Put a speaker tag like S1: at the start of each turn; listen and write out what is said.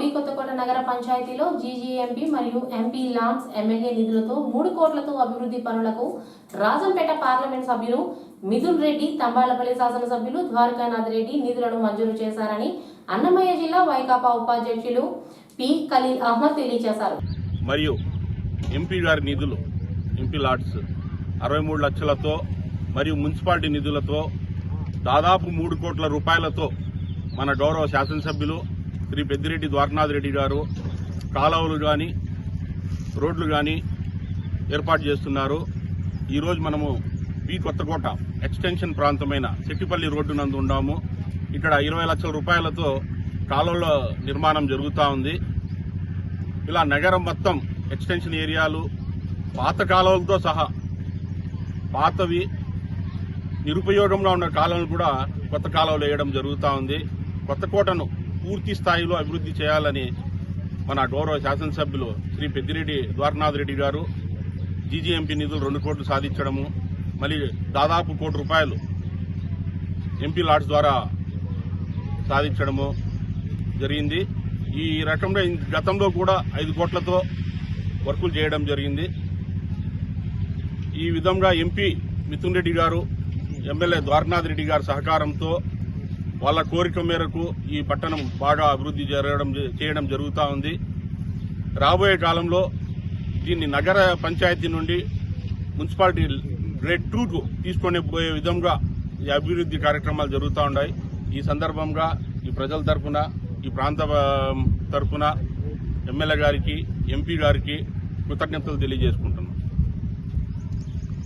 S1: B Kothakota నగర పంచాయతీలో GGMP మరియు ఎంపీ లాన్స్ ఎమ్మెల్యే నిధులతో 3 కోట్లతో అభివృద్ధి పనులకు రాజంపేట పార్లమెంట్ సభ్యులు మిథున్ రెడ్డి, తంబాలపల్లి శాసనసభ్యులు ద్వారకానాథ్ రెడ్డి నిధులను మంజూరు చేశారని అన్నమయ్య జిల్లా వైకాపా ఉపాధ్యక్షులు పి ఖలీల్ అహ్మద్ తెలియజేశారు.
S2: మరియు ఎంపీ గారి నిధులు ఎంపీ లాట్స్ 63 లక్షలతో మరియు మున్సిపాలిటీ నిధులతో దాదాపు 3 కోట్ల రూపాయలతో మన గౌరవ శాసనసభ్యులు శ్రీ పెద్దిరెడ్డి ద్వారకానాథ్ రెడ్డి గారు కాలువలు కానీ రోడ్లు కానీ ఏర్పాటు చేస్తున్నారు. ఈరోజు మనము బి కొత్తకోట ఎక్స్టెన్షన్ ప్రాంతమైన సెట్టిపల్లి రోడ్డు నందు ఉన్నాము. ఇక్కడ 20 లక్షల రూపాయలతో కాలువల నిర్మాణం జరుగుతూ ఉంది. ఇలా నగరం మొత్తం ఎక్స్టెన్షన్ ఏరియాలు పాత కాలువలతో సహా పాతవి నిరుపయోగంగా ఉన్న కాలువలు కూడా కొత్త కాలువలు వేయడం జరుగుతూ ఉంది. కొత్తకోటను పూర్తి స్థాయిలో అభివృద్ధి చేయాలని మన గౌరవ శాసనసభ్యులు శ్రీ పెద్దిరెడ్డి ద్వారకానాథ్ రెడ్డి గారు జీజీఎంపీ నిధులు 2 కోట్లు సాధించడము, మళ్ళీ దాదాపు 1 కోటి రూపాయలు ఎంపీ లాట్స్ ద్వారా సాధించడము జరిగింది. ఈ రకంగా గతంలో కూడా 5 కోట్లతో వర్కులు చేయడం జరిగింది. ఈ విధంగా ఎంపీ మిథున్ రెడ్డి గారు, ఎమ్మెల్యే ద్వారకానాథ్ రెడ్డి గారి సహకారంతో వాళ్ళ కోరిక మేరకు ఈ పట్టణం బాగా అభివృద్ధి చేయడం జరుగుతూ ఉంది. రాబోయే కాలంలో దీన్ని నగర పంచాయతీ నుండి మున్సిపాలిటీ గ్రేడ్ 2కు తీసుకొని పోయే విధంగా ఈ అభివృద్ధి కార్యక్రమాలు జరుగుతూ ఉన్నాయి. ఈ సందర్భంగా ఈ ప్రజల తరఫున, ఈ ప్రాంత తరఫున ఎమ్మెల్యే గారికి, ఎంపీ గారికి కృతజ్ఞతలు తెలియజేసుకుంటున్నాం.